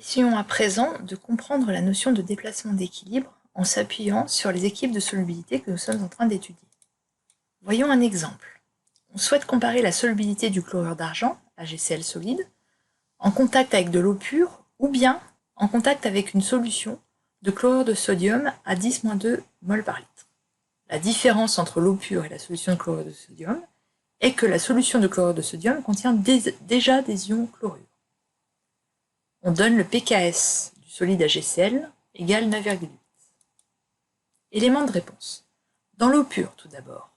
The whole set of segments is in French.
Essayons à présent de comprendre la notion de déplacement d'équilibre en s'appuyant sur les équilibres de solubilité que nous sommes en train d'étudier. Voyons un exemple. On souhaite comparer la solubilité du chlorure d'argent, AgCl solide, en contact avec de l'eau pure ou bien en contact avec une solution de chlorure de sodium à 10-2 mol par litre. La différence entre l'eau pure et la solution de chlorure de sodium est que la solution de chlorure de sodium contient déjà des ions chlorure. On donne le pKs du solide AgCl égale 9,8. Élément de réponse. Dans l'eau pure, tout d'abord.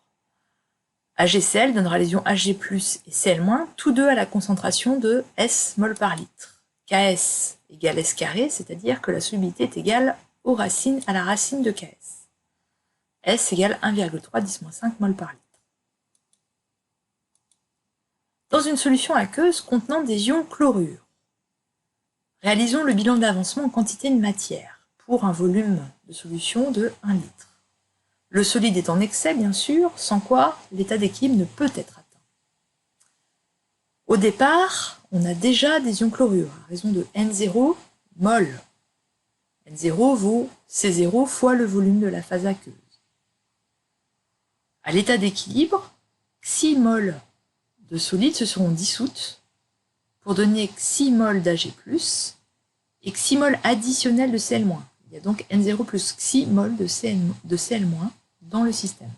AgCl donnera les ions Ag+, et Cl-, tous deux à la concentration de S mol par litre. Ks égale S carré, c'est-à-dire que la solubilité est égale à la racine de Ks. S égale 1,3 10-5 mol par litre. Dans une solution aqueuse contenant des ions chlorure, réalisons le bilan d'avancement en quantité de matière pour un volume de solution de 1 litre. Le solide est en excès, bien sûr, sans quoi l'état d'équilibre ne peut être atteint. Au départ, on a déjà des ions chlorure, à raison de N0 mol. N0 vaut C0 fois le volume de la phase aqueuse. À l'état d'équilibre, xi mol de solide se seront dissoutes pour donner xi mol d'Ag+, et xi mol additionnel de Cl-. Il y a donc N0 plus xi mol de Cl- dans le système.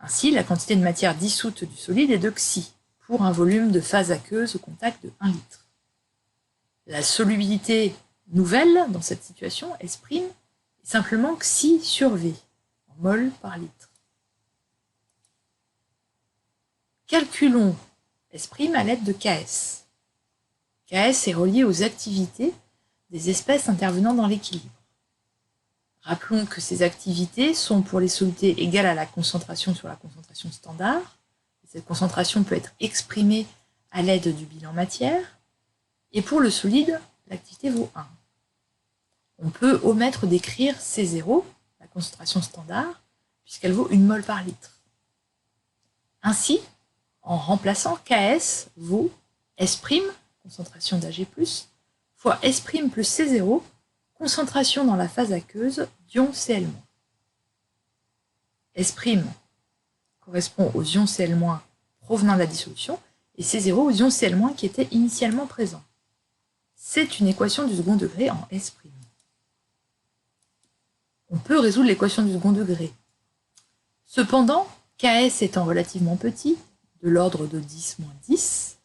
Ainsi, la quantité de matière dissoute du solide est de xi, pour un volume de phase aqueuse au contact de 1 litre. La solubilité nouvelle dans cette situation, S', est simplement xi sur V, en mol par litre. Calculons S' à l'aide de Ks. Ks est relié aux activités des espèces intervenant dans l'équilibre. Rappelons que ces activités sont pour les solutés égales à la concentration sur la concentration standard. Cette concentration peut être exprimée à l'aide du bilan matière. Et pour le solide, l'activité vaut 1. On peut omettre d'écrire C0, la concentration standard, puisqu'elle vaut 1 mol par litre. Ainsi, en remplaçant Ks vaut S', concentration d'Ag+, fois S' plus C0, concentration dans la phase aqueuse d'ion Cl-. S' correspond aux ions Cl- provenant de la dissolution, et C0 aux ions Cl- qui étaient initialement présents. C'est une équation du second degré en S'. On peut résoudre l'équation du second degré. Cependant, Ks étant relativement petit, de l'ordre de 10-10,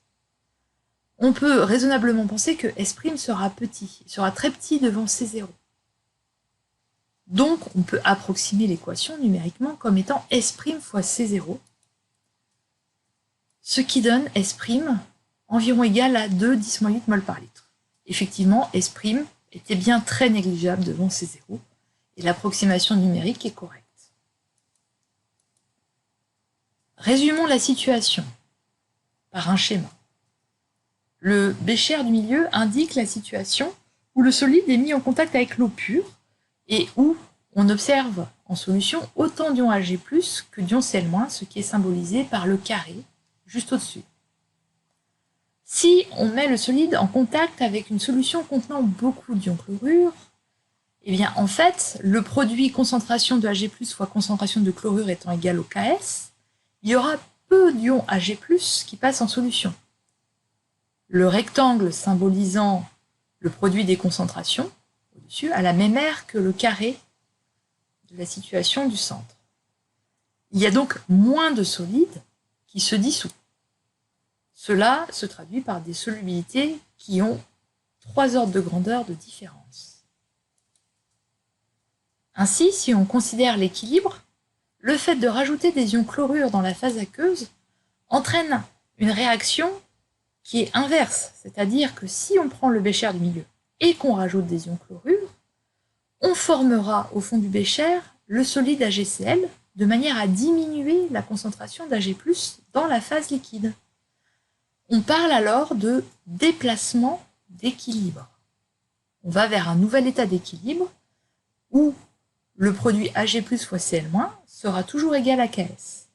on peut raisonnablement penser que S' sera très petit devant C0. Donc, on peut approximer l'équation numériquement comme étant S' fois C0, ce qui donne S' environ égal à 2 10-8 mol par litre. Effectivement, S' était bien très négligeable devant C0, et l'approximation numérique est correcte. Résumons la situation par un schéma. Le bécher du milieu indique la situation où le solide est mis en contact avec l'eau pure et où on observe en solution autant d'ions Ag+, que d'ions Cl-, ce qui est symbolisé par le carré juste au-dessus. Si on met le solide en contact avec une solution contenant beaucoup d'ions chlorure, eh bien en fait, le produit concentration de Ag+, fois concentration de chlorure étant égal au Ks, il y aura peu d'ions Ag+, qui passent en solution. Le rectangle symbolisant le produit des concentrations, au-dessus, a la même aire que le carré de la situation du centre. Il y a donc moins de solide qui se dissout. Cela se traduit par des solubilités qui ont 3 ordres de grandeur de différence. Ainsi, si on considère l'équilibre, le fait de rajouter des ions chlorure dans la phase aqueuse entraîne une réaction qui est inverse, c'est-à-dire que si on prend le bécher du milieu et qu'on rajoute des ions chlorure, on formera au fond du bécher le solide AgCl de manière à diminuer la concentration d'Ag+ dans la phase liquide. On parle alors de déplacement d'équilibre. On va vers un nouvel état d'équilibre où le produit Ag+ fois Cl- sera toujours égal à Ks.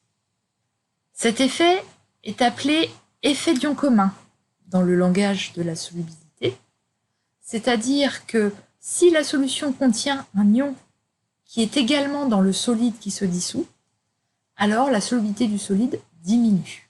Cet effet est appelé effet d'ion commun dans le langage de la solubilité, c'est-à-dire que si la solution contient un ion qui est également dans le solide qui se dissout, alors la solubilité du solide diminue.